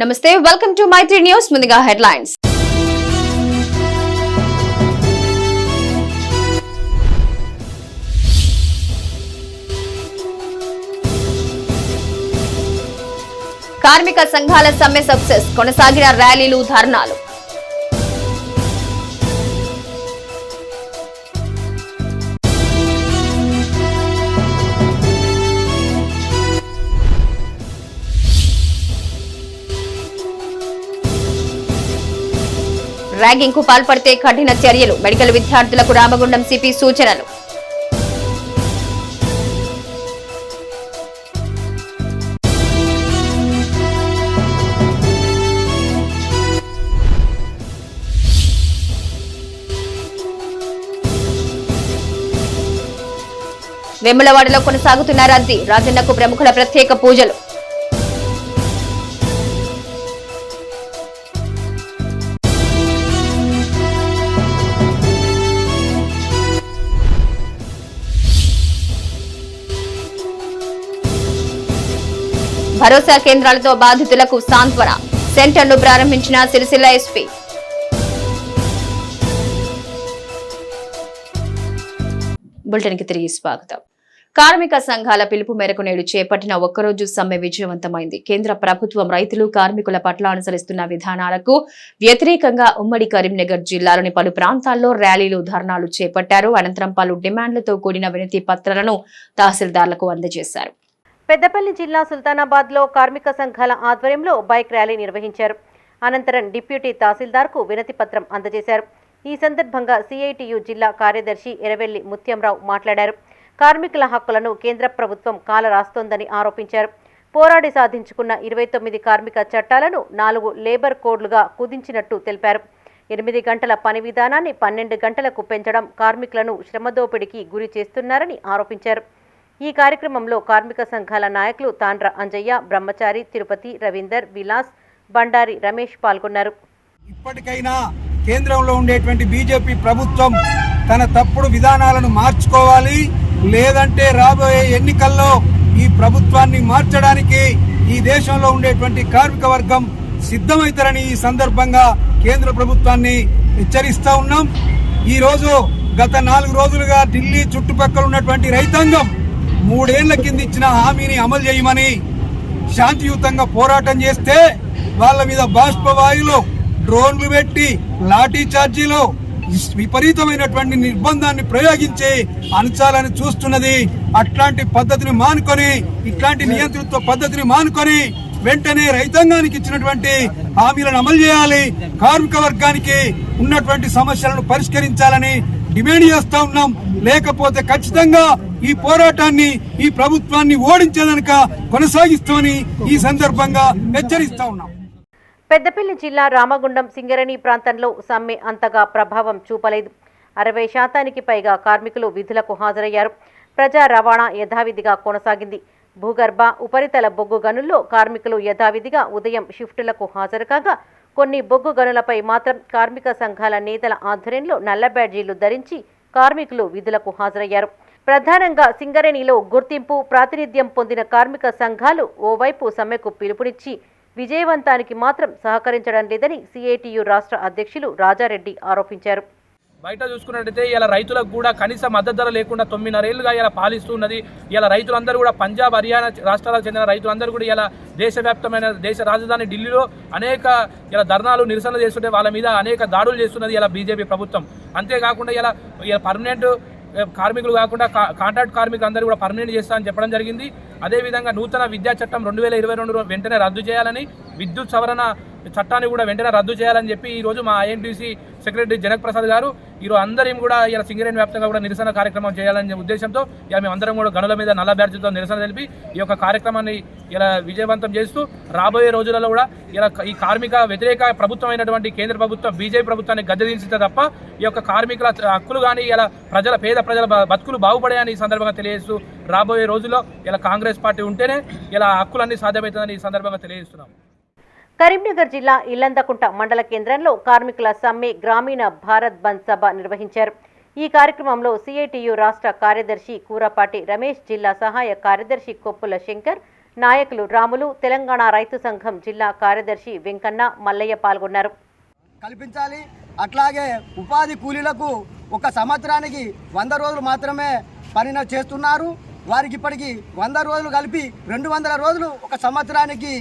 నమస్తే welcome to Mythri news ముందుగా headlines కార్మిక సంఘాల సమ్మె సక్సెస్ కొనసాగిన ర్యాలీలు ధర్నాలు ర్యాగింగ్ కు పాల్పడితే కఠిన చర్యలు మెడికల్ విద్యార్థులకు రామగుండం సిపి సూచనలు వేములవాడలో కొనసాగుతున్న రద్దీ రాజన్నకు ప్రముఖుల ప్రత్యేక పూజలు భరోసా కేంద్రాలతో బాధితులకు సాంత్వన సెంటర్ను ప్రారంభించిన సిరిసిల్ల ఎస్పీ బులెటిన్కి తిరిగి స్వాగతం. కార్మిక సంఘాల పిలుపు మేరకు నేడు చేపట్టిన ఒక్కరోజు సమ్మె విజయవంతమైంది. కేంద్ర ప్రభుత్వం రైతులు కార్మికుల పట్ల అనుసరిస్తున్న విధానాలకు వ్యతిరేకంగా ఉమ్మడి కరీంనగర్ జిల్లాలోని పలు ప్రాంతాల్లో ర్యాలీలు ధర్నాలు చేపట్టారు. అనంతరం పలు డిమాండ్లతో కూడిన వినతి పత్రాలను తహసీల్దార్లకు అందజేశారు. పెద్దపల్లి జిల్లా సుల్తానాబాద్ లో కార్మిక సంఘాల ఆధ్వర్యంలో బైక్ ర్యాలీ నిర్వహించారు. అనంతరం డిప్యూటీ తహసీల్దార్కు వినతి పత్రం అందజేశారు. ఈ సందర్భంగా సిఐటియు జిల్లా కార్యదర్శి ఎరవెల్లి ముత్యంరావు మాట్లాడారు. కార్మికుల హక్కులను కేంద్ర ప్రభుత్వం కాల రాస్తోందని ఆరోపించారు. పోరాడి సాధించుకున్న 29 కార్మిక చట్టాలను 4 లేబర్ కోడ్లుగా కుదించినట్టు తెలిపారు. 8 గంటల పని విధానాన్ని 12 గంటలకు పెంచడం కార్మికులను శ్రమదోపిడికి గురి చేస్తున్నారని ఆరోపించారు. ఈ కార్యక్రమంలో కార్మిక సంఘాల నాయకులు తాండ్ర అంజయ్య, బ్రహ్మచారి, తిరుపతి, రవీందర్, విలాస్, బండారి రమేష్ పాల్గొన్నారు. ఇప్పటికైనా కేంద్రంలో ఉండేటువంటి బీజేపీ ప్రభుత్వం తన తప్పుడు విధానాలను మార్చుకోవాలి. లేదంటే రాబోయే ఎన్నికల్లో ఈ ప్రభుత్వాన్ని మార్చడానికి ఈ దేశంలో ఉండేటువంటి కార్మిక వర్గం సిద్ధమవుతారని ఈ సందర్భంగా కేంద్ర ప్రభుత్వాన్ని హెచ్చరిస్తా ఉన్నాం. ఈ రోజు గత 4 రోజులుగా ఢిల్లీ చుట్టుపక్కల ఉన్నటువంటి రైతాంగం 3 ఏళ్ల కింద ఇచ్చిన హామీని అమలు చేయమని శాంతియుతంగా పోరాటం చేస్తే వాళ్ళ మీద బాష్పవాయులు, డ్రోన్లు పెట్టి లాఠీ చార్జీలు, విపరీతమైనటువంటి నిర్బంధాన్ని ప్రయోగించి అణచాలని చూస్తున్నది. అట్లాంటి పద్ధతిని మానుకొని, ఇట్లాంటి నియంతృత్వ పద్ధతిని మానుకొని వెంటనే రైతాంగానికి ఇచ్చినటువంటి హామీలను అమలు చేయాలి. కార్మిక వర్గానికి ఉన్నటువంటి సమస్యలను పరిష్కరించాలని డిమాండ్ చేస్తా ఉన్నాం. లేకపోతే ఖచ్చితంగా ఈ పోరాటాన్ని, ఈ ప్రభుత్వాన్ని ఓడించేదనక కొనసాగిస్తామని ఈ సందర్భంగా హెచ్చరిస్తా ఉన్నాం. పెద్దపల్లి జిల్లా రామగుండం సింగరేణి ప్రాంతంలో సమ్మె అంతగా ప్రభావం చూపలేదు. 60% పైగా కార్మికులు విధులకు హాజరయ్యారు. ప్రజా రవాణా యథావిధిగా కొనసాగింది. భూగర్భ, ఉపరితల బొగ్గు గనుల్లో కార్మికులు యథావిధిగా ఉదయం షిఫ్టులకు హాజరు కాగా, కొన్ని బొగ్గు గనులపై మాత్రం కార్మిక సంఘాల నేతల ఆధ్వర్యంలో నల్ల బ్యాడ్జీలు ధరించి కార్మికులు విధులకు హాజరయ్యారు. ప్రధానంగా సింగరేణిలో గుర్తింపు, ప్రాతినిధ్యం పొందిన కార్మిక సంఘాలు ఓవైపు సమ్మెకు పిలుపునిచ్చి విజయవంతానికి మాత్రం సహకరించడం లేదని సిఐటియు రాష్ట్ర అధ్యక్షులు రాజారెడ్డి ఆరోపించారు. బయట చూసుకున్నట్టయితే ఇలా రైతులకు కూడా కనీస మద్దతు ధర లేకుండా 9.5 ఏళ్లుగా ఇలా పాలిస్తున్నది. ఇలా రైతులందరూ కూడా పంజాబ్, హర్యానా రాష్ట్రాలకు చెందిన రైతులందరూ కూడా ఇలా దేశవ్యాప్తమైన దేశ రాజధాని ఢిల్లీలో అనేక ఇలా ధర్నాలు, నిరసనలు చేస్తుంటే వాళ్ళ మీద అనేక దాడులు చేస్తున్నది ఇలా బీజేపీ ప్రభుత్వం. అంతేకాకుండా ఇలా పర్మనెంట్ కార్మికులు కాకుండా కాంట్రాక్ట్ కార్మికులు అందరూ కూడా పర్మనెంట్ చేస్తారని చెప్పడం జరిగింది. అదేవిధంగా నూతన విద్యా చట్టం 2022 వెంటనే రద్దు చేయాలని, విద్యుత్ సవరణ చట్టాన్ని కూడా వెంటనే రద్దు చేయాలని చెప్పి ఈరోజు మా ఐఎన్టీసీ సెక్రటరీ జనక్ ప్రసాద్ గారు ఈరోజు అందరం కూడా ఇలా సింగరేణి వ్యాప్తంగా కూడా నిరసన కార్యక్రమం చేయాలనే ఉద్దేశంతో ఇలా మేమందరం కూడా గనుల మీద నల్ల బ్యాడ్జీతో నిరసన తెలిపి ఈ యొక్క కార్యక్రమాన్ని ఇలా విజయవంతం చేస్తూ రాబోయే రోజులలో కూడా ఇలా ఈ కార్మిక వ్యతిరేక ప్రభుత్వం అయినటువంటి కేంద్ర ప్రభుత్వం బీజేపీ ప్రభుత్వాన్ని గద్దెదించితే తప్ప ఈ యొక్క కార్మికుల హక్కులు కానీ ఇలా పేద ప్రజల బతుకులు బాగుపడాయని ఈ సందర్భంగా తెలియజేస్తూ రాబోయే రోజుల్లో ఇలా కాంగ్రెస్ పార్టీ ఉంటేనే ఇలా హక్కులన్నీ సాధ్యమవుతుందని ఈ సందర్భంగా తెలియజేస్తున్నాం. కరీంనగర్ జిల్లా ఇల్లందకుంట మండల కేంద్రంలో కార్మికుల సమ్మె గ్రామీణ భారత్ బంద్ సభ నిర్వహించారు. ఈ కార్యక్రమంలో సిఐటియు రాష్ట్ర కార్యదర్శి కూరపాటి రమేష్, జిల్లా సహాయ కార్యదర్శి కొప్పుల శంకర్, నాయకులు రాములు, తెలంగాణ రైతు సంఘం జిల్లా కార్యదర్శి వెంకన్న, మల్లయ్య పాల్గొన్నారు. కల్పించాలి. అట్లాగే ఉపాధి కూలీలకు ఒక సంవత్సరానికి 100 రోజులు మాత్రమే పని చేస్తున్నారు. వారికి ఇప్పటికి 100 రోజులు కలిపి 200 రోజులు ఒక సంవత్సరానికి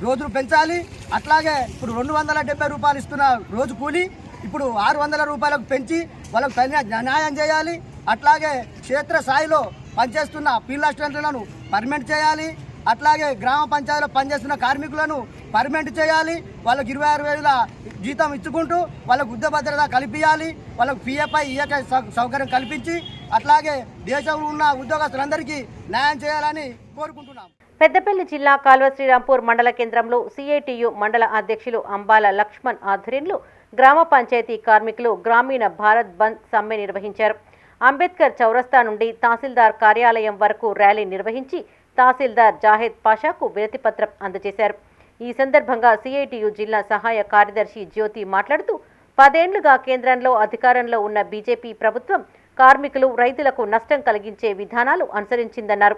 రోజులు పెంచాలి. అట్లాగే ఇప్పుడు 270 రూపాయలు ఇస్తున్న రోజు కూలి ఇప్పుడు 600 రూపాయలకు పెంచి వాళ్ళకు తగిన న్యాయం చేయాలి. అట్లాగే క్షేత్రస్థాయిలో పనిచేస్తున్న ఫీల్డ్ అసిస్టెంట్లను పర్మనెంట్ చేయాలి. అట్లాగే గ్రామ పంచాయతీలో పనిచేస్తున్న కార్మికులను పర్మనెంట్ చేయాలి. వాళ్ళకు 26,000 జీతం ఇచ్చుకుంటూ వాళ్ళకు ఉద్యోగ భద్రత కల్పించాలి. వాళ్ళకు పిఎఫ్ఐ ఈఎఫ్ఐ సౌకర్యం కల్పించి అట్లాగే దేశంలో ఉన్న ఉద్యోగస్తులందరికీ న్యాయం చేయాలని కోరుకుంటున్నాం. పెద్దపల్లి జిల్లా కాల్వ శ్రీరాంపూర్ మండల కేంద్రంలో సిఐటియు మండల అధ్యక్షులు అంబాల లక్ష్మణ్ ఆధ్వర్యంలో గ్రామ పంచాయతీ కార్మికులు గ్రామీణ భారత్ బంద్ సమ్మె నిర్వహించారు. అంబేద్కర్ చౌరస్తా నుండి తహసీల్దార్ కార్యాలయం వరకు ర్యాలీ నిర్వహించి తహసీల్దార్ జాహెద్ పాషాకు వినతిపత్రం అందజేశారు. ఈ సందర్భంగా సిఐటియు జిల్లా సహాయ కార్యదర్శి జ్యోతి మాట్లాడుతూ 10 ఏళ్లుగా కేంద్రంలో అధికారంలో ఉన్న బీజేపీ ప్రభుత్వం కార్మికులు, రైతులకు నష్టం కలిగించే విధానాలు అనుసరించిందన్నారు.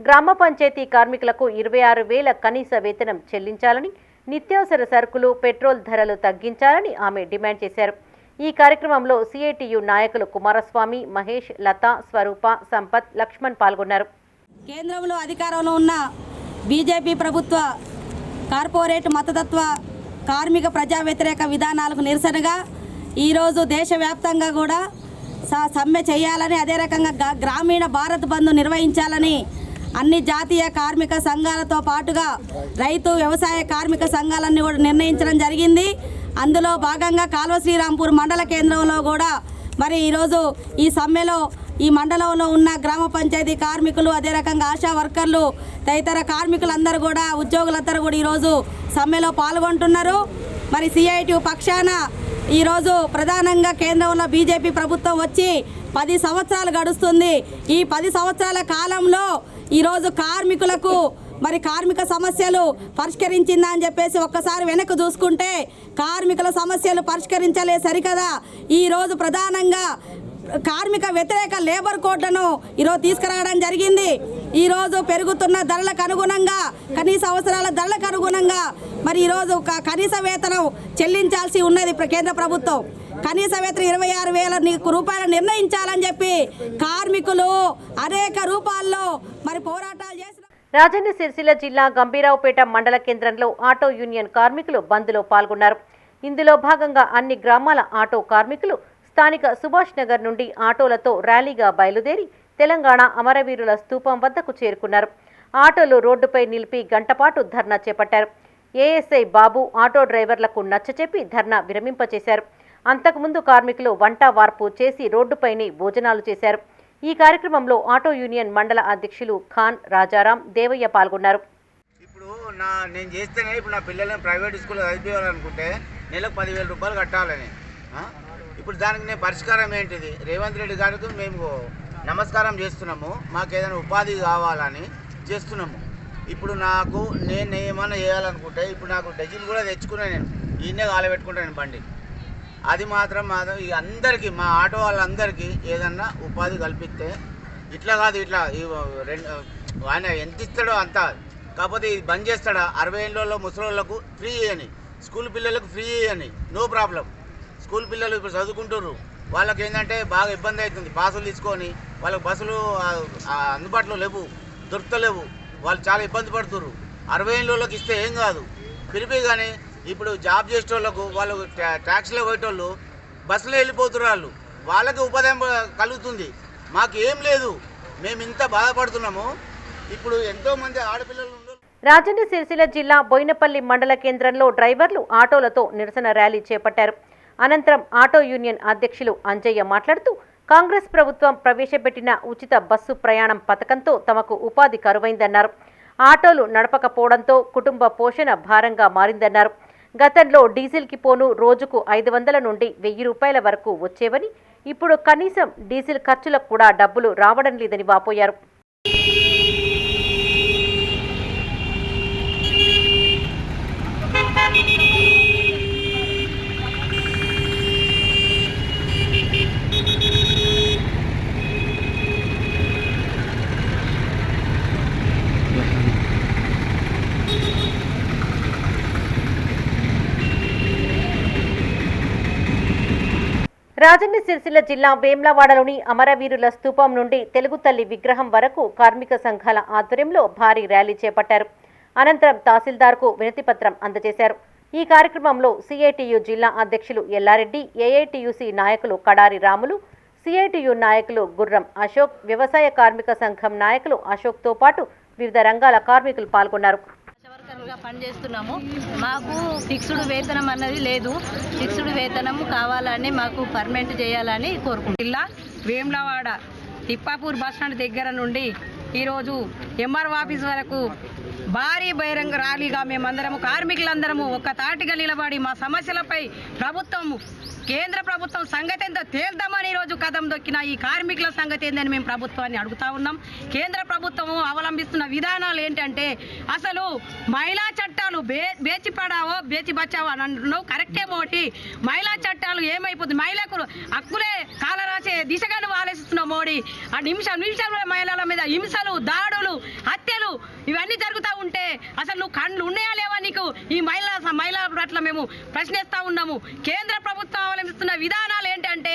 గ్రామ పంచాయతీ కార్మికులకు 26,000 కనీస వేతనం చెల్లించాలని, నిత్యావసర సరుకులు, పెట్రోల్ ధరలు తగ్గించాలని ఆమె డిమాండ్ చేశారు. ఈ కార్యక్రమంలో సిఐటియు నాయకులు కుమారస్వామి, మహేష్, లత, స్వరూప, సంపత్, లక్ష్మణ్ పాల్గొన్నారు. కేంద్రంలో అధికారంలో ఉన్న బీజేపీ ప్రభుత్వ కార్పొరేట్ మతతత్వ కార్మిక ప్రజా వ్యతిరేక విధానాలకు నిరసనగా ఈరోజు దేశవ్యాప్తంగా కూడా సమ్మె చేయాలని, అదే రకంగా గ్రామీణ భారత్ బంద్ నిర్వహించాలని అన్ని జాతీయ కార్మిక సంఘాలతో పాటుగా రైతు, వ్యవసాయ కార్మిక సంఘాలన్నీ కూడా నిర్ణయించడం జరిగింది. అందులో భాగంగా కాల్వ శ్రీరాంపూర్ మండల కేంద్రంలో కూడా మరి ఈరోజు ఈ సమ్మెలో ఈ మండలంలో ఉన్న గ్రామ పంచాయతీ కార్మికులు, అదే రకంగా ఆశా వర్కర్లు, తదితర కార్మికులందరూ కూడా, ఉద్యోగులందరూ కూడా ఈరోజు సమ్మెలో పాల్గొంటున్నారు. మరి సిఐటియు పక్షాన ఈరోజు ప్రధానంగా కేంద్రంలో బీజేపీ ప్రభుత్వం వచ్చి 10 సంవత్సరాలు గడుస్తుంది. ఈ 10 సంవత్సరాల కాలంలో ఈరోజు కార్మికులకు మరి కార్మిక సమస్యలు పరిష్కరించిందా అని చెప్పేసి ఒక్కసారి వెనక్కి చూసుకుంటే కార్మికుల సమస్యలు పరిష్కరించలే సరికదా ఈరోజు ప్రధానంగా కార్మిక వ్యతిరేక లేబర్ కోడ్లను ఈరోజు తీసుకురావడం జరిగింది. ఈరోజు పెరుగుతున్న ధరలకు అనుగుణంగా, కనీస అవసరాల ధరలకు అనుగుణంగా మరి ఈరోజు కనీస వేతనం చెల్లించాల్సి ఉన్నది కేంద్ర ప్రభుత్వం. కనీస వేతనం 26,000 రూపాయలు నిర్ణయించాలని చెప్పి కార్మికులు అనేక రూపాల్లో మరి పోరాటాలు చేసిన. రాజన్న సిరిసిల్ల జిల్లా గంభీరావుపేట మండల కేంద్రంలో ఆటో యూనియన్ కార్మికులు బంద్లో పాల్గొన్నారు. ఇందులో భాగంగా అన్ని గ్రామాల ఆటో కార్మికులు స్థానిక సుభాష్ నగర్ నుండి ఆటోలతో ర్యాలీగా బయలుదేరి తెలంగాణ అమరవీరుల స్తూపం వద్దకు చేరుకున్నారు. ఆటోలు రోడ్డుపై నిలిపి గంటపాటు ధర్నా చేపట్టారు. ఏఎస్ఐ బాబు ఆటో డ్రైవర్లకు నచ్చచెప్పి ధర్నా విరమింపచేశారు. అంతకుముందు కార్మికులు వంట వార్పు చేసి రోడ్డుపైనే భోజనాలు చేశారు. ఈ కార్యక్రమంలో ఆటో యూనియన్ మండల అధ్యక్షులు ఖాన్, రాజారాం, దేవయ్య పాల్గొన్నారు. ఇప్పుడు నేను చేస్తేనే ఇప్పుడు నా పిల్లల్ని ప్రైవేట్ స్కూల్లో చదివేయాలనుకుంటే నెలకు 10,000 రూపాయలు కట్టాలని. ఇప్పుడు దానికి నేను పరిష్కారం ఏంటిది? రేవంత్ రెడ్డి గారికి మేము నమస్కారం చేస్తున్నాము. మాకు ఏదైనా ఉపాధి కావాలని చేస్తున్నాము. ఇప్పుడు నేను ఏమన్నా చేయాలనుకుంటే ఇప్పుడు నాకు డజీలు కూడా తెచ్చుకున్నాను. నేను ఈయనే కాలబెట్టుకుంటాను బండి. అది మాత్రం అందరికీ, మా ఆటో వాళ్ళందరికీ ఏదన్నా ఉపాధి కల్పిస్తే, ఇట్లా కాదు ఇట్లా ఆయన ఎంత ఇస్తాడో అంత, కాకపోతే ఇది బంద్ చేస్తాడా? 60 ఏళ్ళలో ముసలోళ్ళకు ఫ్రీ అని, స్కూల్ పిల్లలకు ఫ్రీ అని, నో ప్రాబ్లం. స్కూల్ పిల్లలు ఇప్పుడు చదువుకుంటున్నారు, వాళ్ళకి ఏంటంటే బాగా ఇబ్బంది అవుతుంది. పాసులు తీసుకొని వాళ్ళకి బస్సులు అందుబాటులో లేవు, దొరుకుతలేవు, వాళ్ళు చాలా ఇబ్బంది పడుతున్నారు. 60 ఏళ్ళకి ఇస్తే ఏం కాదు పిలిపి. కానీ ఇప్పుడు జాబ్ చేసేటోళ్ళకు, వాళ్ళు ట్యాక్సీలో పోయేటోళ్ళు బస్సులో వెళ్ళిపోతున్నారు, వాళ్ళకి ఉపాధి కలుగుతుంది. మాకు ఏం లేదు, మేము ఇంత బాధపడుతున్నాము. ఇప్పుడు ఎంతోమంది ఆడపిల్లలు. రాజన్న సిరిసిల్ల జిల్లా బోయినపల్లి మండల కేంద్రంలో డ్రైవర్లు ఆటోలతో నిరసన ర్యాలీ చేపట్టారు. అనంతరం ఆటో యూనియన్ అధ్యక్షులు అంజయ్య మాట్లాడుతూ కాంగ్రెస్ ప్రభుత్వం ప్రవేశపెట్టిన ఉచిత బస్సు ప్రయాణం పథకంతో తమకు ఉపాధి కరువైందన్నారు. ఆటోలు నడపకపోవడంతో కుటుంబ పోషణ భారంగా మారిందన్నారు. గతంలో డీజిల్కి పోను రోజుకు 500 నుండి 1000 రూపాయల వరకు వచ్చేవని, ఇప్పుడు కనీసం డీజిల్ ఖర్చులకు కూడా డబ్బులు రావడం లేదని వాపోయారు. రాజన్న సిరిసిల్ల జిల్లా వేమ్లవాడలోని అమరవీరుల స్తూపం నుండి తెలుగు తల్లి విగ్రహం వరకు కార్మిక సంఘాల ఆధ్వర్యంలో భారీ ర్యాలీ చేపట్టారు. అనంతరం తహసీల్దార్కు వినతిపత్రం అందజేశారు. ఈ కార్యక్రమంలో సిఐటియు జిల్లా అధ్యక్షులు ఎల్లారెడ్డి, ఏఐటియుసి నాయకులు కడారి రాములు, సిఐటియు నాయకులు గుర్రం అశోక్, వ్యవసాయ కార్మిక సంఘం నాయకులు అశోక్తో పాటు వివిధ రంగాల కార్మికులు పాల్గొన్నారు. పనిచేస్తున్నాము. మాకు ఫిక్స్డ్ వేతనం అన్నది లేదు. ఫిక్స్డ్ వేతనం కావాలని మాకు పర్మనెంట్ చేయాలని కోరుకుంటున్నాం. జిల్లా వేమ్లవాడ తిప్పాపూర్ బస్టాండ్ దగ్గర నుండి ఈరోజు ఎంఆర్ఓ ఆఫీస్ వరకు భారీ బహిరంగ ర్యాలీగా మేమందరము కార్మికులందరము ఒక్క తాటిగా నిలబడి మా సమస్యలపై కేంద్ర ప్రభుత్వం సంగతి ఎంత తేల్దామని ఈరోజు కదం దొక్కిన ఈ కార్మికుల సంగతి ఏందని మేము ప్రభుత్వాన్ని అడుగుతా ఉన్నాం. కేంద్ర ప్రభుత్వం అవలంబిస్తున్న విధానాలు ఏంటంటే అసలు మహిళా చట్టాలు బేచి పడావో బేచి బచావో అని అంటున్నావు. కరెక్టే మోడీ. మహిళా చట్టాలు ఏమైపోతుంది, మహిళకు హక్కులే కాలరాసే దిశగా నువ్వు ఆలోచిస్తున్నావు మోడీ. ఆ నిమిషంలో మహిళల మీద హింసలు, దాడులు, హత్యలు ఇవన్నీ జరుగుతూ ఉంటే అసలు నువ్వు కళ్ళు ఉన్నాయా లేవా నీకు? ఈ మహిళల పట్ల మేము ప్రశ్నిస్తూ ఉన్నాము. కేంద్ర ప్రభుత్వం అవలంబిస్తున్న విధానాలు ఏంటంటే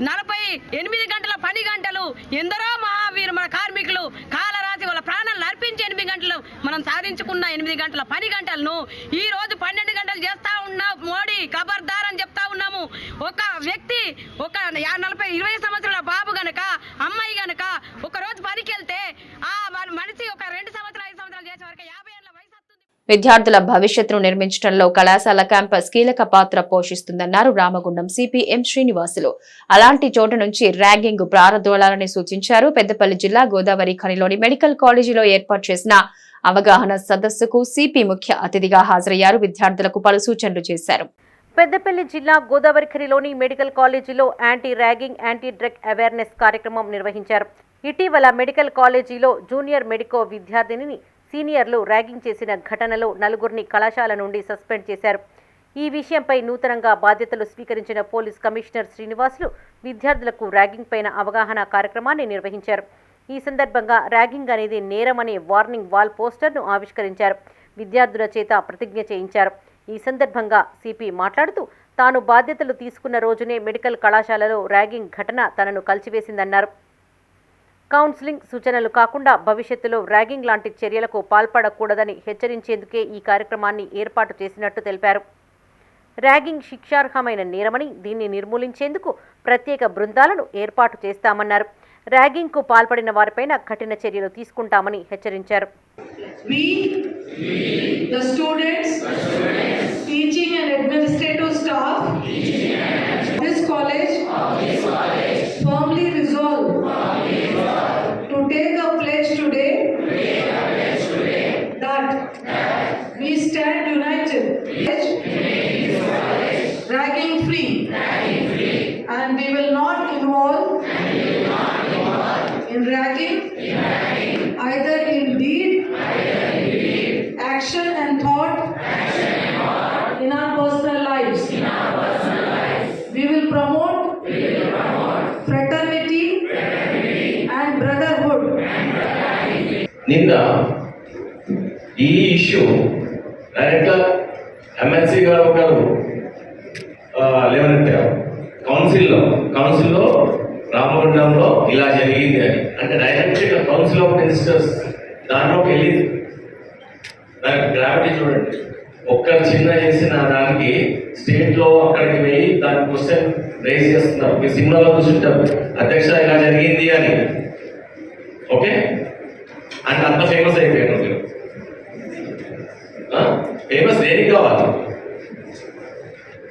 48 గంటల పని గంటలు. ఎందరో మహావీరు మన కార్మికులు కాలరాసి వాళ్ళ ప్రాణాలను అర్పించి 8 గంటలు మనం సాధించుకున్న 8 గంటల పని గంటలను ఈ రోజు 12 గంటలు చేస్తా ఉన్న మోడీ ఖబర్దార్ అని చెప్తా ఉన్నాము. ఒక వ్యక్తి ఒక 20 సంవత్సరాల బాబు గనక అమ్మాయి గనక ఒక రోజు పనికి వెళ్తే ఆ మనిషి ఒక 2 సంవత్సరాలు 5 సంవత్సరాలు చేసే వరకు 50 ఏళ్ల వయసు వస్తుంది. విద్యార్థుల భవిష్యత్తును నిర్మించడంలో కళాశాల క్యాంపస్ కీలక పాత్ర పోషిస్తుందన్నారు రామగుండం సిపిఎం శ్రీనివాసులు. అలాంటి చోట నుంచి ర్యాగింగ్ ప్రారంభించాలని సూచించారు. పెద్దపల్లి జిల్లా గోదావరి ఖనిలోని మెడికల్ కాలేజీలో ఏర్పాటు చేసిన అవగాహన సదస్సుకు సిపి ముఖ్య అతిథిగా హాజరయ్యారు. విద్యార్థులకు పలు సూచనలు చేశారు. పెద్దపల్లి జిల్లా గోదావరి ఖనిలోని మెడికల్ కాలేజీలో anti ragging, anti drug awareness కార్యక్రమం నిర్వహించారు. ఇటీవల మెడికల్ కాలేజీలో జూనియర్ మెడికో విద్యార్థినిని సీనియర్లు ర్యాగింగ్ చేసిన ఘటనలో 4గురిని కళాశాల నుండి సస్పెండ్ చేశారు. ఈ విషయంపై నూతనంగా బాధ్యతలు స్వీకరించిన పోలీస్ కమిషనర్ శ్రీనివాసులు విద్యార్థులకు ర్యాగింగ్ పైన అవగాహన కార్యక్రమాన్ని నిర్వహించారు. ఈ సందర్భంగా ర్యాగింగ్ అనేది నేరమనే వార్నింగ్ వాల్ పోస్టర్ను ఆవిష్కరించారు. విద్యార్థుల చేత ప్రతిజ్ఞ చేయించారు. ఈ సందర్భంగా సిపి మాట్లాడుతూ తాను బాధ్యతలు తీసుకున్న రోజునే మెడికల్ కళాశాలలో ర్యాగింగ్ ఘటన తనను కలిచివేసిందన్నారు. కౌన్సిలింగ్ సూచనలు కాకుండా భవిష్యత్తులో ర్యాగింగ్ లాంటి చర్యలకు పాల్పడకూడదని హెచ్చరించేందుకే ఈ కార్యక్రమాన్ని ఏర్పాటు చేసినట్టు తెలిపారు. ర్యాగింగ్ శిక్షార్హమైన నేరమని, దీన్ని నిర్మూలించేందుకు ప్రత్యేక బృందాలను ఏర్పాటు చేస్తామన్నారు. ర్యాగింగ్కు పాల్పడిన వారిపైన కఠిన చర్యలు తీసుకుంటామని హెచ్చరించారు. Take a pledge today that we stand united, ragging free, and we will not involve in ragging either in deed, action and thought in our personal lives. We will promote fraternity and brotherhood. నిన్న ఈ issue director MLC గారు ఒకరు లేవనెత్తారు కౌన్సిల్లో రామగుండంలో ఇలా జరిగింది అని. అంటే డైరెక్ట్గా కౌన్సిల్ ఆఫ్ మినిస్టర్స్ దాంట్లోకి వెళ్ళింది. దానికి గ్రావిటీ చూడండి. ఒక్కరు చిన్న చేసిన దానికి స్టేట్లో అక్కడికి వెళ్ళి దాని క్వశ్చన్ రేజ్ చేస్తున్నారు. మీరు సినిమాలో చూసుంటారు, అధ్యక్ష ఇలా జరిగింది అని. ఓకే, అంటే అంత ఫేమస్ అయిపోయాను. మీరు ఫేమస్ దేనికి కావాలి?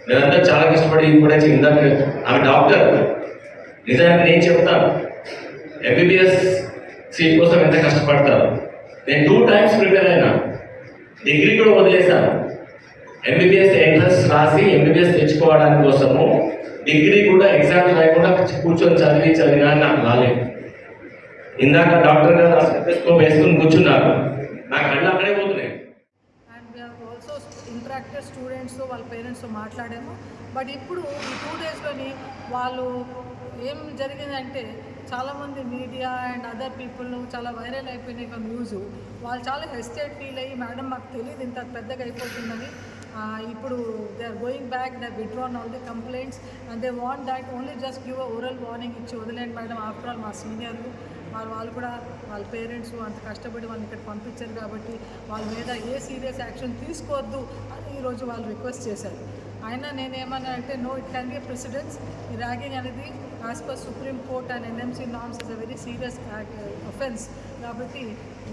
నేనంతా చాలా కష్టపడి కూడా ఇందాక ఆమె డాక్టర్. నిజానికి నేను చెప్తాను, ఎంబీబీఎస్ సీట్ కోసం ఎంత కష్టపడతారు. నేను 2 times ప్రిపేర్ అయినా, డిగ్రీ కూడా వదిలేశాను. ఎంబీబీఎస్ ఎంట్రన్స్ రాసి ఎంబీబీఎస్ తెచ్చుకోవడానికి కోసము డిగ్రీ కూడా ఎగ్జామ్స్ రాయకుండా కూర్చొని చదివినా నాకు రాలేదు. ఇందాక డాక్టర్ గారు స్టెథోస్కోప్ వేసుకుని కూర్చున్నారు, నా కళ్ళు అక్కడే పోతున్నాయి. And we have also interacted స్టూడెంట్స్తో వాళ్ళ పేరెంట్స్తో మాట్లాడాము. బట్ ఇప్పుడు ఈ 2 daysలోని వాళ్ళు ఏం జరిగిందంటే చాలామంది మీడియా అండ్ అదర్ పీపుల్ చాలా వైరల్ అయిపోయినాయి న్యూస్. వాళ్ళు చాలా హెస్టేట్ ఫీల్ అయ్యి, మేడం మాకు తెలియదు ఇంత పెద్దగా అయిపోతుందని ఇప్పుడు they are going back, they withdrawn all the complaints and they want that only just give oral warning ఇచ్చి వదిలేండి మేడం, ఆఫ్టర్ ఆల్ మా సీనియర్లు వాళ్ళు కూడా వాళ్ళ పేరెంట్స్ అంత కష్టపడి వాళ్ళని ఇక్కడ పంపించారు కాబట్టి వాళ్ళ మీద ఏ సీరియస్ యాక్షన్ తీసుకోవద్దు అని ఈరోజు వాళ్ళు రిక్వెస్ట్ చేశారు. అయినా నేనేమన్నా అంటే no, it can be a precedence. ఈ ర్యాగింగ్ అనేది as per Supreme Court and NMC norms is a very serious offense కాబట్టి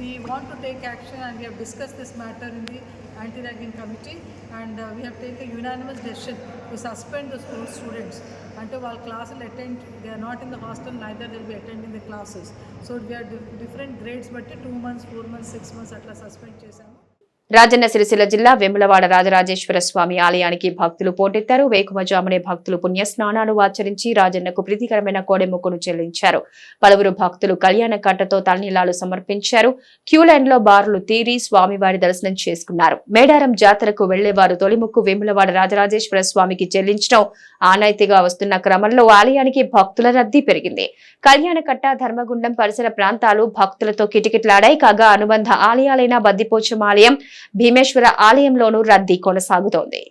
we want to take action and we have discussed this matter in the anti-ragging committee and we have taken a unanimous decision to suspend those students until while classes attend. They are not in the hostel, neither they will be attending the classes. So we are different grades but 2 months, 4 months, 6 months atla suspend chesamu. Rajanna Sircilla జిల్లా వెములవాడ రాజరాజేశ్వర స్వామి ఆలయానికి భక్తులు పోటెత్తారు. వేకువజామునే భక్తులు పుణ్య స్నానాలు ఆచరించి రాజన్నకు ప్రీతికరమైన కోడెముక్కును చెల్లించారు. పలువురు భక్తులు కళ్యాణ కట్టతో తలనీలాలు సమర్పించారు. క్యూ లైన్ లో బారులు తీరి స్వామివారి దర్శనం చేసుకున్నారు. మేడారం జాతరకు వెళ్లేవారు తొలిముక్కు వేములవాడ రాజరాజేశ్వర స్వామికి చెల్లించడం ఆనైతిగా వస్తున్న క్రమంలో ఆలయానికి భక్తుల రద్దీ పెరిగింది. కళ్యాణ కట్ట, ధర్మగుండం పరిసర ప్రాంతాలు భక్తులతో కిటకిటలాడాయి. కాగా అనుబంధ ఆలయాలైన బద్దిపోచం ఆలయం, భీమేశ్వర ఆలయంలోనూ రద్దీ కొనసాగుతోంది.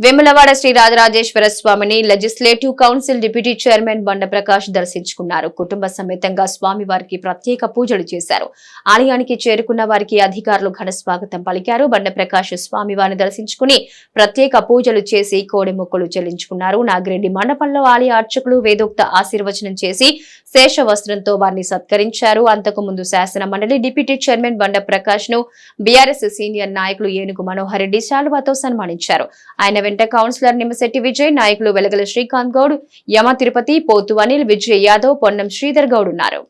వేములవాడ శ్రీ రాజరాజేశ్వర స్వామిని లెజిస్లేటివ్ కౌన్సిల్ డిప్యూటీ చైర్మన్ బండ ప్రకాష్ దర్శించుకున్నారు. కుటుంబ సమేతంగా స్వామివారికి ప్రత్యేక పూజలు చేశారు. ఆలయానికి చేరుకున్న వారికి అధికారులు ఘన స్వాగతం పలికారు. బండ ప్రకాష్ స్వామివారిని దర్శించుకుని ప్రత్యేక పూజలు చేసి కోడెముక్కులు చెల్లించుకున్నారు. నాగిరెడ్డి మండపంలో ఆలయ అర్చకులు వేదోక్త ఆశీర్వచనం చేసి శేష వస్త్రంతో వారిని సత్కరించారు. అంతకు ముందు శాసన మండలి డిప్యూటీ చైర్మన్ బండ ప్రకాష్ ను బీఆర్ఎస్ సీనియర్ నాయకులు ఏనుగు మనోహర్ రెడ్డి శాలువాతో సన్మానించారు. ఆయన వెంట కౌన్సిలర్ నిమ్మశెట్టి విజయ్, నాయకులు వెలగల శ్రీకాంత్ గౌడ్, యమ తిరుపతి, పోతు అనిల్, విజయ్ యాదవ్, పొన్నం శ్రీధర్ గౌడ్ ఉన్నారు.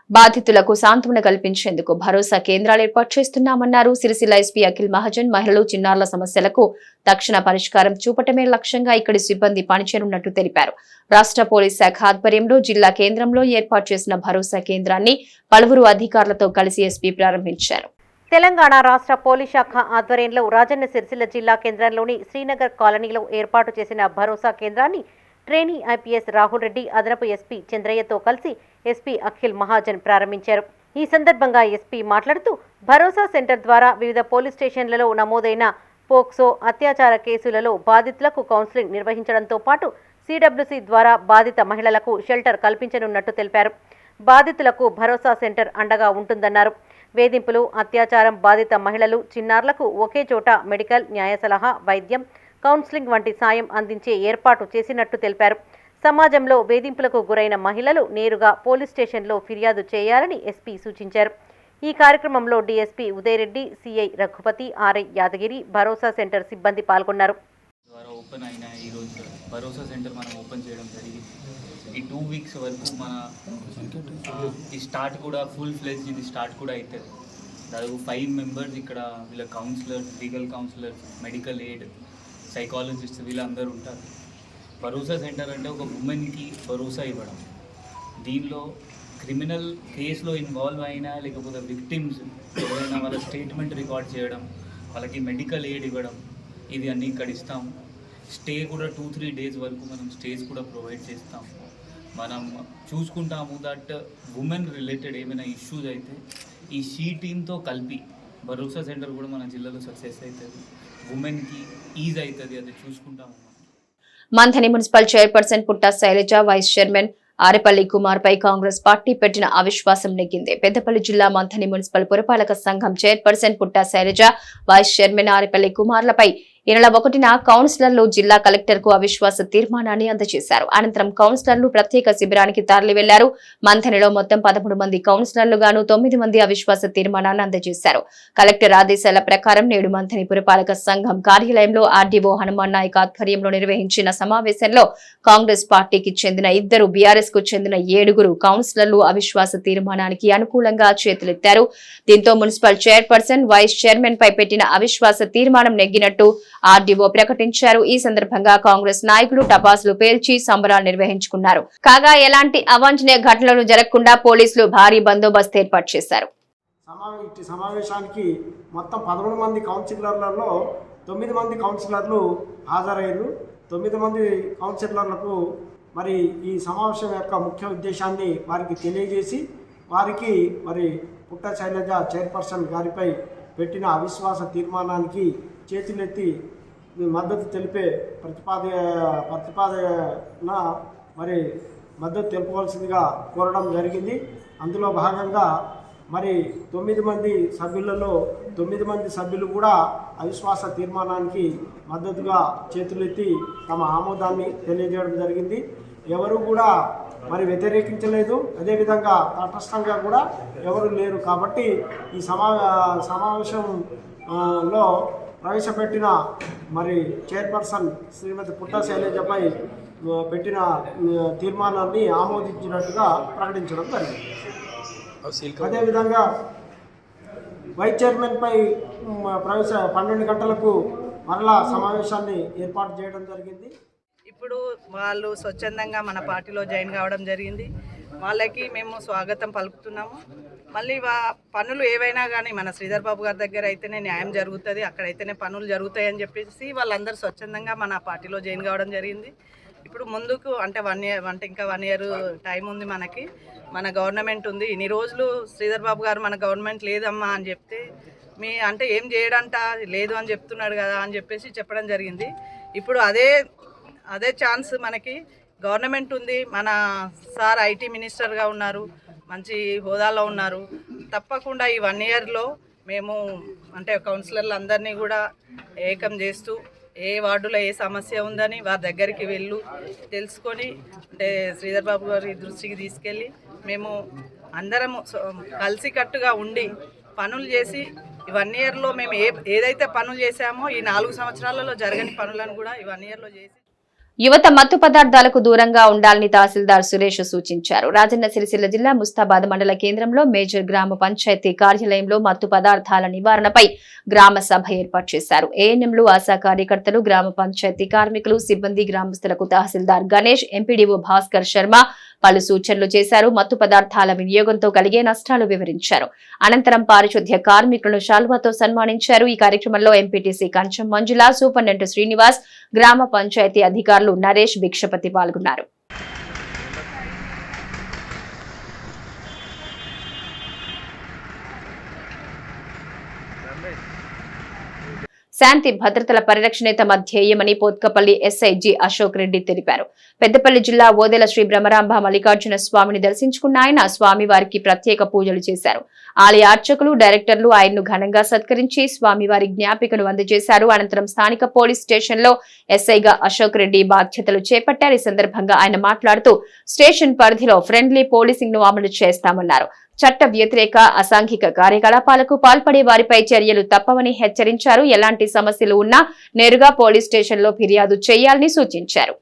బాధితులకు సాంత్వన కల్పించేందుకు భరోసా కేంద్రాలు ఏర్పాటు చేస్తున్నామన్నారు. సిరిసిల్ల ఎస్పీ అఖిల్ మహాజన్ మహిళలు, చిన్నారుల సమస్యలకు తక్షణ పరిష్కారం చూపటమే లక్ష్యంగా ఇక్కడి సిబ్బంది పనిచేయనున్నట్టు తెలిపారు. రాష్ట్ర పోలీస్ శాఖ ఆధ్వర్యంలో జిల్లా కేంద్రంలో ఏర్పాటు చేసిన భరోసా కేంద్రాన్ని పలువురు అధికారులతో కలిసి ఎస్పీ ప్రారంభించారు. తెలంగాణ రాష్ట్ర పోలీస్ శాఖ ఆధ్వర్యంలో రాజన్న సిరిసిల్ల జిల్లా కేంద్రంలోని శ్రీనగర్ కాలనీలో ఏర్పాటు చేసిన భరోసా కేంద్రాన్ని ట్రైనీ ఐపీఎస్ రాహుల్ రెడ్డి అదనపు ఎస్పీ చంద్రయ్యతో కలిసి ఎస్పీ అఖిల్ మహాజన్ ప్రారంభించారు. ఈ సందర్భంగా ఎస్పీ మాట్లాడుతూ భరోసా సెంటర్ ద్వారా వివిధ పోలీస్ స్టేషన్లలో నమోదైన పోక్సో, అత్యాచార కేసులలో బాధితులకు కౌన్సిలింగ్ నిర్వహించడంతో పాటు సిడబ్ల్యూసీ ద్వారా బాధిత మహిళలకు షెల్టర్ కల్పించనున్నట్టు తెలిపారు. బాధితులకు భరోసా సెంటర్ అండగా ఉంటుందన్నారు. వేధింపులు, అత్యాచారం బాధిత మహిళలు, చిన్నారులకు ఒకే చోట మెడికల్, న్యాయ సలహా, వైద్యం, కౌన్సిలింగ్ వంటి సాయం అందించే ఏర్పాటు చేసినట్టు తెలిపారు. సమాజంలో వేధింపులకు గురైన మహిళలు నేరుగా పోలీస్ స్టేషన్లో ఫిర్యాదు చేయాలని ఎస్పీ సూచించారు. ఈ కార్యక్రమంలో DSP Udayareddy, CI Raghupathi, RI Yadagiri, Bharosa centre సిబ్బంది పాల్గొన్నారు. ఓపెన్ అయిన ఈరోజు భరోసా సెంటర్ మనం ఓపెన్ చేయడం జరిగింది. ఈ 2 వీక్స్ వరకు మన ఈ స్టార్ట్ కూడా ఫుల్ ఫ్లెజ్ ఇది స్టార్ట్ కూడా అవుతుంది. దాదాపు 5 మెంబర్స్ ఇక్కడ వీళ్ళ counsellors, legal counsellors, medical aid, psychologist వీళ్ళందరూ ఉంటారు. భరోసా సెంటర్ అంటే ఒక ఉమెన్కి భరోసా ఇవ్వడం. దీనిలో క్రిమినల్ కేసులో ఇన్వాల్వ్ అయినా లేకపోతే విక్టిమ్స్ ఎవరైనా వాళ్ళ స్టేట్మెంట్ రికార్డ్ చేయడం, వాళ్ళకి మెడికల్ ఎయిడ్ ఇవ్వడం, ఇది అన్నీ ఇక్కడ ఇస్తాము. స్టే కూడా 2-3 డేస్ వరకు మనం స్టేస్ కూడా ప్రొవైడ్ చేస్తాము. మనం చూసుకుంటాము దట్ ఉమెన్ రిలేటెడ్ ఏమైనా ఇష్యూస్ అయితే ఈ షీ టీమ్తో కలిపి భరోసా సెంటర్ కూడా మన జిల్లాలో సక్సెస్ అవుతుంది, ఉమెన్కి ఈజ్ అవుతుంది, అది చూసుకుంటాము. మంథని మున్సిపల్ చైర్పర్సన్ పుట్టా శైలజ, వైస్ చైర్మన్ ఆరెపల్లి కుమార్ పై కాంగ్రెస్ పార్టీ పెట్టిన అవిశ్వాసం నెగ్గింది. పెద్దపల్లి జిల్లా మంథని మున్సిపల్ పురపాలక సంఘం చైర్పర్సన్ పుట్టా శైలజ, వైస్ చైర్మన్ ఆరెపల్లి కుమార్లపై ఈ నెల 1న కౌన్సిలర్లు జిల్లా కలెక్టర్ కు అవిశ్వాస తీర్మానాన్ని అందజేశారు. అనంతరం కౌన్సిలర్లు ప్రత్యేక శిబిరానికి తరలి వెళ్లారు. మంథనిలో మొత్తం 13 మంది కౌన్సిలర్లు గాను 9 మంది అవిశ్వాస తీర్మానాన్ని అందజేశారు. కలెక్టర్ ఆదేశాల ప్రకారం నేడు మంథని పురపాలక సంఘం కార్యాలయంలో ఆర్డీఓ హనుమాన్ నాయక్ ఆధ్వర్యంలో నిర్వహించిన సమావేశంలో కాంగ్రెస్ పార్టీకి చెందిన 2, బీఆర్ఎస్ కు చెందిన 7 కౌన్సిలర్లు అవిశ్వాస తీర్మానానికి అనుకూలంగా చేతులెత్తారు. దీంతో మున్సిపల్ చైర్పర్సన్, వైస్ చైర్మన్ పై పెట్టిన అవిశ్వాస తీర్మానం నెగ్గినట్టు ఆర్డీఓ ప్రకటించారు. ఈ సందర్భంగా కాంగ్రెస్ నాయకులు టపాసులు పేల్చి సంబరాలు నిర్వహించుకున్నారు. కాగా ఎలాంటి అవాంఛనీయ ఘటనలు జరగకుండా పోలీసులు భారీ బందోబస్తు ఏర్పాటు చేశారు. సమావేశానికి మొత్తం 13 మంది కౌన్సిలర్లలో 9 మంది కౌన్సిలర్లు హాజరయ్యారు. 9 మంది కౌన్సిలర్లకు మరి ఈ సమావేశం యొక్క ముఖ్య ఉద్దేశాన్ని వారికి తెలియజేసి వారికి మరి పుట్ట శైలజ చైర్పర్సన్ గారిపై పెట్టిన అవిశ్వాస తీర్మానానికి చేతులెత్తి మద్దతు తెలిపే ప్రతిపాదన మరి మద్దతు తెలుపవలసిందిగా కోరడం జరిగింది. అందులో భాగంగా మరి 9 మంది సభ్యులలో 9 మంది సభ్యులు కూడా అవిశ్వాస తీర్మానానికి మద్దతుగా చేతులెత్తి తమ ఆమోదాన్ని తెలియజేయడం జరిగింది. ఎవరు కూడా మరి వ్యతిరేకించలేదు, అదేవిధంగా తటస్థంగా కూడా ఎవరు లేరు. కాబట్టి ఈ సమావేశంలో ప్రవేశపెట్టిన మరి చైర్పర్సన్ శ్రీమతి పుట్ట శైలజపై పెట్టిన తీర్మానాన్ని ఆమోదించినట్టుగా ప్రకటించడం జరిగింది. అదేవిధంగా వైస్ చైర్మన్పై 12 గంటలకు మరలా సమావేశాన్ని ఏర్పాటు చేయడం జరిగింది. ఇప్పుడు వాళ్ళు స్వచ్ఛందంగా మన పార్టీలో జాయిన్ కావడం జరిగింది. వాళ్ళకి మేము స్వాగతం పలుకుతున్నాము. మళ్ళీ పనులు ఏవైనా కానీ మన శ్రీధర్ బాబు గారి దగ్గర అయితేనే న్యాయం జరుగుతుంది, అక్కడైతేనే పనులు జరుగుతాయని చెప్పేసి వాళ్ళందరూ స్వచ్ఛందంగా మన పార్టీలో జాయిన్ కావడం జరిగింది. ఇప్పుడు ముందుకు అంటే 1 ఇయర్ అంటే ఇంకా 1 ఇయర్ టైం ఉంది మనకి. మన గవర్నమెంట్ ఉంది. ఇన్ని రోజులు శ్రీధర్ బాబు గారు మన గవర్నమెంట్ లేదమ్మా అని చెప్తే అంటే ఏం చేయడంట లేదు అని చెప్తున్నాడు కదా అని చెప్పేసి చెప్పడం జరిగింది. ఇప్పుడు అదే ఛాన్స్ మనకి గవర్నమెంట్ ఉంది. మన సార్ ఐటీ మినిస్టర్గా ఉన్నారు, మంచి హోదాలో ఉన్నారు. తప్పకుండా ఈ 1 ఇయర్లో మేము అంటే కౌన్సిలర్లు అందరినీ కూడా ఏకం చేస్తూ ఏ వార్డులో ఏ సమస్య ఉందని వారి దగ్గరికి తెలుసుకొని అంటే శ్రీధర్ బాబు గారి దృష్టికి తీసుకెళ్ళి మేము అందరము కలిసికట్టుగా ఉండి పనులు చేసి ఈ 1 ఇయర్లో మేము ఏదైతే పనులు చేశామో ఈ 4 సంవత్సరాలలో జరగని పనులను కూడా ఈ 1 ఇయర్లో చేసి యువత మత్తు పదార్థాలకు దూరంగా ఉండాలని తహసీల్దార్ సురేష్ సూచించారు. రాజన్న సిరిసిల్ల జిల్లా ముస్తాబాద్ మండల కేంద్రంలో మేజర్ గ్రామ పంచాయతీ కార్యాలయంలో మత్తు పదార్థాల నివారణపై గ్రామ సభ ఏర్పాటు చేశారు. ఏఎన్ఎంలు, ఆశా కార్యకర్తలు, గ్రామ పంచాయతీ కార్మికులు, సిబ్బంది, గ్రామస్తులకు తహసీల్దార్ గణేష్, ఎంపీడీఓ భాస్కర్ శర్మ పలు సూచనలు చేశారు. మత్తు పదార్థాల వినియోగంతో కలిగే నష్టాలు వివరించారు. అనంతరం పారిశుద్ధ్య కార్మికులను శాల్వాతో సన్మానించారు. ఈ కార్యక్రమంలో ఎంపీటీసీ కంచం మంజుల, సూపరింటెండెంట్ శ్రీనివాస్, గ్రామ పంచాయతీ అధికారులు నరేష్, భిక్షపతి పాల్గొన్నారు. శాంతి భద్రతల పరిరక్షణే తమ ధ్యేయమని పోత్కపల్లి ఎస్ఐజి అశోక్ రెడ్డి తెలిపారు. పెద్దపల్లి జిల్లా ఓదెల శ్రీ బ్రహ్మరాంబ మల్లికార్జున స్వామిని దర్శించుకున్న ఆయన స్వామివారికి ప్రత్యేక పూజలు చేశారు. ఆలయ అర్చకులు, డైరెక్టర్లు ఆయన్ను ఘనంగా సత్కరించి స్వామివారి జ్ఞాపికను అందజేశారు. అనంతరం స్థానిక పోలీస్ స్టేషన్లో ఎస్ఐగా అశోక్ రెడ్డి బాధ్యతలు చేపట్టారు. ఈ సందర్భంగా ఆయన మాట్లాడుతూ స్టేషన్ పరిధిలో ఫ్రెండ్లీ పోలీసింగ్ ను అమలు చేస్తామన్నారు. చట్ట వ్యతిరేక అసాంఘిక కార్యకలాపాలకు పాల్పడే వారిపై చర్యలు తప్పవని హెచ్చరించారు. ఎలాంటి సమస్యలు ఉన్నా నేరుగా పోలీస్ స్టేషన్లో ఫిర్యాదు చేయాలని సూచించారు.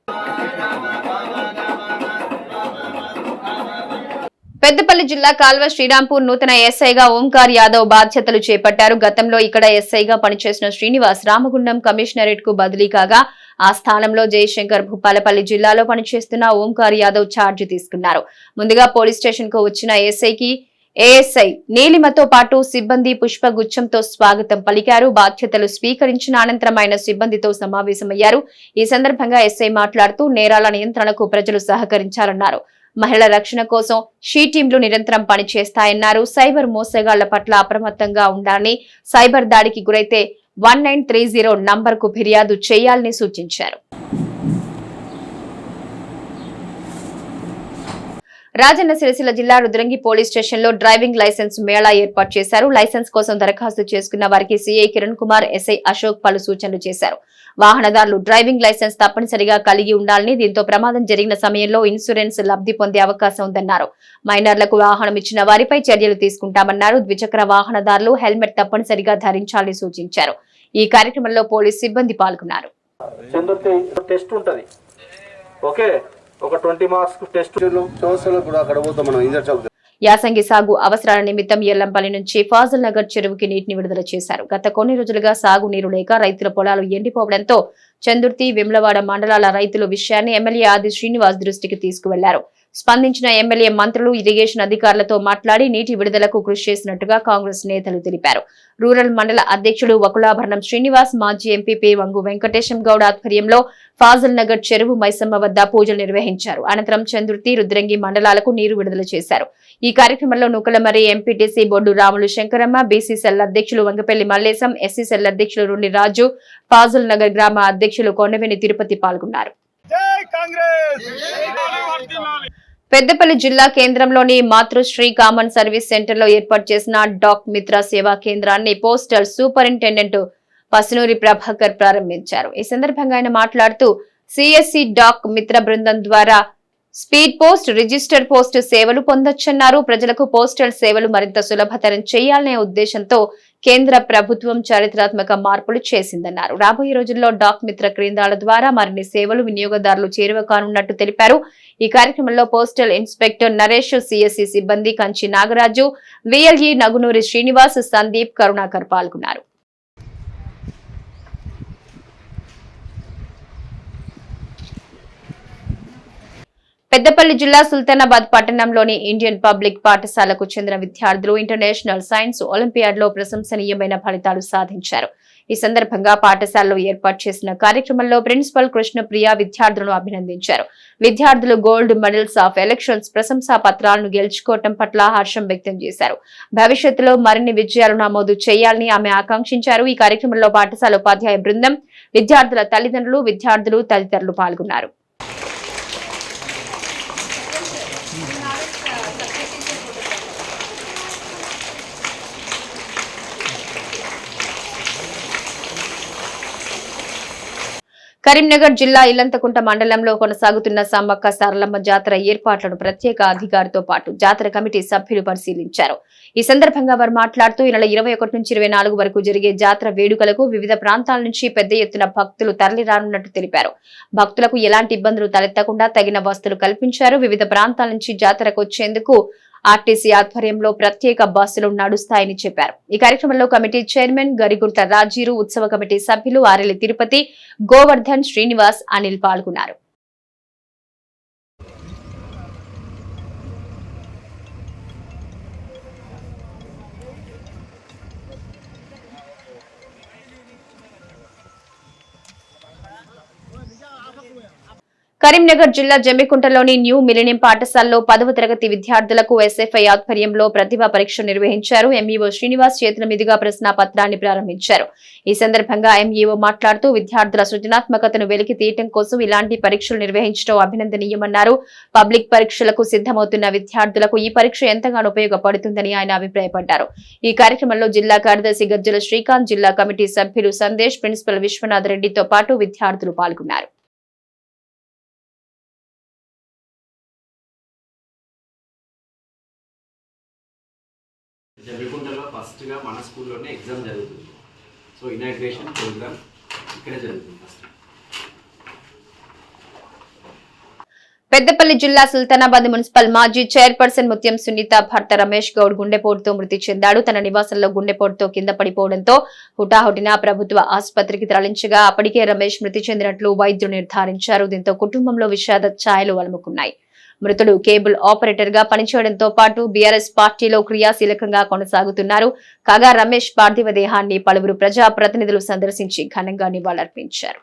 పెద్దపల్లి జిల్లా కాల్వ శ్రీరాంపూర్ నూతన ఎస్ఐగా ఓంకార్ యాదవ్ బాధ్యతలు చేపట్టారు. గతంలో ఇక్కడ ఎస్ఐగా పనిచేసిన శ్రీనివాస్ రామగుండం కమిషనరేట్ కు బదిలీ కాగా ఆ స్థానంలో జయశంకర్ భూపాలపల్లి జిల్లాలో పనిచేస్తున్న ఓంకార్ యాదవ్ ఛార్జ్ తీసుకున్నారు. ముందుగా పోలీస్ స్టేషన్ కు వచ్చిన ఎస్ఐకి ఏఎస్ఐ నీలిమతో పాటు సిబ్బంది పుష్పగుచ్చంతో స్వాగతం పలికారు. బాధ్యతలు స్వీకరించిన అనంతరం ఆయన సిబ్బందితో సమావేశమయ్యారు. ఈ సందర్భంగా ఎస్ఐ మాట్లాడుతూ నేరాల నియంత్రణకు ప్రజలు సహకరించాలన్నారు. మహిళల రక్షణ కోసం షీ టీంలు నిరంతరం పనిచేస్తాయన్నారు. సైబర్ మోసగాళ్ల పట్ల అప్రమత్తంగా ఉండాలని, సైబర్ దాడికి గురైతే 1930 నంబర్కు ఫిర్యాదు చేయాలని సూచించారు. రాజన్న సిరిసిల్ల జిల్లా రుద్రంగి పోలీస్ స్టేషన్ లో డ్రైవింగ్ లైసెన్స్ మేళా ఏర్పాటు చేశారు. లైసెన్స్ కోసం దరఖాస్తు చేసుకున్న వారికి సీఐ కిరణ్ కుమార్, ఎస్ఐ అశోక్ పలు సూచనలు చేశారు. వాహనదారులు డ్రైవింగ్ లైసెన్స్ తప్పనిసరిగా కలిగి ఉండాలని, దీంతో ప్రమాదం జరిగిన సమయంలో ఇన్సూరెన్స్ లబ్ధి పొందే అవకాశం ఉందన్నారు. మైనర్లకు వాహనం ఇచ్చిన వారిపై చర్యలు తీసుకుంటామన్నారు. ద్విచక్ర వాహనదారులు హెల్మెట్ తప్పనిసరిగా ధరించాలని సూచించారు. ఈ కార్యక్రమంలో పోలీస్ సిబ్బంది పాల్గొన్నారు. ఒక 20 మార్క్స్ టెస్ట్ కూడా అక్కడ పోతాం మనం ఇంజర్ చౌక్. యాసంగి సాగు అవసరాల నిమిత్తం ఎల్లంపల్లి నుంచి ఫాజల్ నగర్ చెరువుకి నీటిని విడుదల చేశారు. గత కొన్ని రోజులుగా సాగు నీరు లేక రైతుల పొలాలు ఎండిపోవడంతో చందుర్తి, విమ్లవాడ మండలాల రైతుల విషయాన్ని ఎమ్మెల్యే ఆది శ్రీనివాస్ దృష్టికి తీసుకువెళ్లారు. స్పందించిన ఎమ్మెల్యే మంత్రులు ఇరిగేషన్ అధికారులతో మాట్లాడి నీటి విడుదలకు కృషి చేసినట్టుగా కాంగ్రెస్ నేతలు తెలిపారు. రూరల్ మండల అధ్యక్షుడు వకులాభరణం శ్రీనివాస్, మాజీ ఎంపీపీ వంగు వెంకటేశం గౌడ్ ఆధ్వర్యంలో ఫాజల్ నగర్ చెరువు మైసమ్మ వద్ద పూజలు నిర్వహించారు. అనంతరం చంద్రుతి, రుద్రంగి మండలాలకు నీరు విడుదల చేశారు. ఈ కార్యక్రమంలో నూకలమర్రి ఎంపీటీసీ బొడ్డు రాములు శంకరమ్మ, బీసీ సెల్ అధ్యక్షులు వంగపల్లి మల్లేశం, ఎస్సీ సెల్ అధ్యక్షులు రుండి రాజు, ఫాజల్ నగర్ గ్రామ అధ్యక్షులు కొండవేని తిరుపతి పాల్గొన్నారు. పెద్దపల్లి జిల్లా కేంద్రంలోని మాతృశ్రీ కామన్ సర్వీస్ సెంటర్ లో ఏర్పాటు చేసిన డాక్ మిత్ర సేవా కేంద్రాన్ని పోస్టల్ సూపరింటెండెంట్ పసునూరి ప్రభాకర్ ప్రారంభించారు. ఈ సందర్భంగా ఆయన మాట్లాడుతూ సిఎస్సి డాక్ మిత్ర బృందం ద్వారా స్పీడ్ పోస్ట్, రిజిస్టర్ పోస్ట్ సేవలు పొందొచ్చన్నారు. ప్రజలకు పోస్టల్ సేవలు మరింత సులభతరం చేయాలనే ఉద్దేశంతో కేంద్ర ప్రభుత్వం చారిత్రాత్మక మార్పులు చేసిందన్నారు. రాబోయే రోజుల్లో డాక్ మిత్ర కేంద్రాల ద్వారా మరిన్ని సేవలు వినియోగదారులు చేరువ కానున్నట్టు తెలిపారు. ఈ కార్యక్రమంలో పోస్టల్ ఇన్స్పెక్టర్ నరేష్, సిఎస్సి సిబ్బంది కంచి నాగరాజు, విఎల్ఈ నగునూరి శ్రీనివాస్, సందీప్, కరుణాకర్ పాల్గొన్నారు. పెద్దపల్లి జిల్లా సుల్తానాబాద్ పట్టణంలోని ఇండియన్ పబ్లిక్ పాఠశాలకు చెందిన విద్యార్థులు ఇంటర్నేషనల్ సైన్స్ ఒలింపియాడ్లో ప్రశంసనీయమైన ఫలితాలు సాధించారు. ఈ సందర్భంగా పాఠశాలలో ఏర్పాటు చేసిన కార్యక్రమంలో ప్రిన్సిపల్ కృష్ణప్రియ విద్యార్థులను అభినందించారు. విద్యార్థులు గోల్డ్ మెడల్స్ ఆఫ్ ఎలక్షన్స్ ప్రశంసా పత్రాలను గెలుచుకోవడం పట్ల హర్షం వ్యక్తం చేశారు. భవిష్యత్తులో మరిన్ని విజయాలు నమోదు చేయాలని ఆమె ఆకాంక్షించారు. ఈ కార్యక్రమంలో పాఠశాల ఉపాధ్యాయ బృందం, విద్యార్థుల తల్లిదండ్రులు, విద్యార్థులు తదితరులు పాల్గొన్నారు. కరీంనగర్ జిల్లా ఇల్లంతకుంట మండలంలో కొనసాగుతున్న సమ్మక్క సారలమ్మ జాతర ఏర్పాట్లను ప్రత్యేక అధికారితో పాటు జాతర కమిటీ సభ్యులు పరిశీలించారు. ఈ సందర్భంగా వారు మాట్లాడుతూ ఈ నెల 21 నుంచి 24 వరకు జరిగే జాతర వేడుకలకు వివిధ ప్రాంతాల నుంచి పెద్ద ఎత్తున భక్తులు తరలిరానున్నట్టు తెలిపారు. భక్తులకు ఎలాంటి ఇబ్బందులు తలెత్తకుండా తగిన వసతులు కల్పించారు. వివిధ ప్రాంతాల నుంచి జాతరకు వచ్చేందుకు ఆర్టీసీ ఆధ్వర్యంలో ప్రత్యేక బస్సులు నడుస్తాయని చెప్పారు. ఈ కార్యక్రమంలో కమిటీ చైర్మన్ గరిగుంట రాజీరు, ఉత్సవ కమిటీ సభ్యులు ఆరెల్లి తిరుపతి, గోవర్ధన్, శ్రీనివాస్, అనిల్ పాల్గొన్నారు. కరీంనగర్ జిల్లా జమ్మికుంటలోని న్యూ మిలినియం పాఠశాలలో 10వ తరగతి విద్యార్థులకు ఎస్ఎఫ్ఐ ఆధ్వర్యంలో ప్రతిభా పరీక్ష నిర్వహించారు. ఎంఈఓ శ్రీనివాస్ చేతుల మీదుగా ప్రశ్నాపత్రాన్ని ప్రారంభించారు. ఈ సందర్భంగా ఎంఈఓ మాట్లాడుతూ విద్యార్థుల సృజనాత్మకతను వెలికి తీయటం కోసం ఇలాంటి పరీక్షలు నిర్వహించడం అభినందనీయమన్నారు. పబ్లిక్ పరీక్షలకు సిద్ధమవుతున్న విద్యార్థులకు ఈ పరీక్ష ఎంతగానో ఉపయోగపడుతుందని ఆయన అభిప్రాయపడ్డారు. ఈ కార్యక్రమంలో జిల్లా కార్యదర్శి గజ్జల శ్రీకాంత్, జిల్లా కమిటీ సభ్యులు సందేశ్, ప్రిన్సిపల్ విశ్వనాథ్ రెడ్డితో పాటు విద్యార్థులు పాల్గొన్నారు. జమ్మికుంటలో ఫస్ట్గా మన స్కూల్లోనే ఎగ్జామ్ జరుగుతుంది. సో ఇనాగ్రేషన్ ప్రోగ్రామ్ ఇక్కడే జరుగుతుంది. ఫస్ట్ పెద్దపల్లి జిల్లా సుల్తానాబాద్ మున్సిపల్ మాజీ చైర్పర్సన్ ముత్యం సునీత భర్త రమేష్ గౌడ్ గుండెపోటుతో మృతి చెందాడు. తన నివాసంలో గుండెపోటుతో కింద పడిపోవడంతో హుటాహుటిన ప్రభుత్వ ఆసుపత్రికి తరలించగా అప్పటికే రమేష్ మృతి చెందినట్లు వైద్యులు నిర్ధారించారు. దీంతో కుటుంబంలో విషాద ఛాయలు అలుముకున్నాయి. మృతుడు కేబుల్ ఆపరేటర్ గా పనిచేయడంతో పాటు బీఆర్ఎస్ పార్టీలో క్రియాశీలకంగా కొనసాగుతున్నారు. కాగా రమేష్ పార్థివ దేహాన్ని పలువురు ప్రజా ప్రతినిధులు సందర్శించి ఘనంగా నివాళులర్పించారు.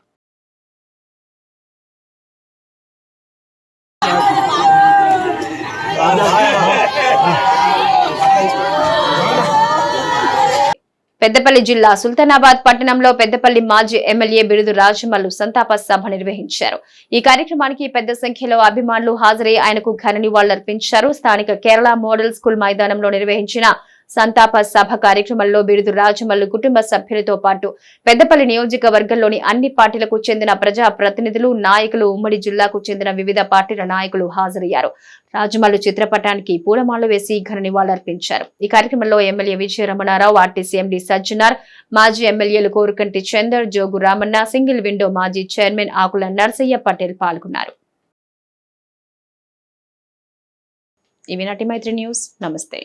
పెద్దపల్లి జిల్లా సుల్తానాబాద్ పట్టణంలో పెద్దపల్లి మాజీ ఎమ్మెల్యే బిరుదు రాజమల్లు సంతాప సభ నిర్వహించారు. ఈ కార్యక్రమానికి పెద్ద సంఖ్యలో అభిమానులు హాజరై ఆయనకు ఘన నివాళులర్పించారు. స్థానిక కేరళ మోడల్ స్కూల్ మైదానంలో నిర్వహించిన సంతాప సభ కార్యక్రమంలో బిరుదు రాజమల్లు కుటుంబ సభ్యులతో పాటు పెద్దపల్లి నియోజకవర్గంలోని అన్ని పార్టీలకు చెందిన ప్రజా ప్రతినిధులు, నాయకులు, ఉమ్మడి జిల్లాకు చెందిన వివిధ పార్టీల నాయకులు హాజరయ్యారు. రాజమల్లు చిత్రపటానికి పూలమాల వేసి ఘన నివాళులర్పించారు. ఈ కార్యక్రమంలో ఎమ్మెల్యే విజయ రమణారావు, ఆర్టీసీ ఎండీ సజ్జనార్, మాజీ ఎమ్మెల్యేలు కోరుకంటి చందర్, జోగు రామన్న, సింగిల్ విండో మాజీ చైర్మన్ ఆకుల నర్సయ్య పటేల్ పాల్గొన్నారు. ఇవి నాటి మైత్రి న్యూస్. నమస్తే.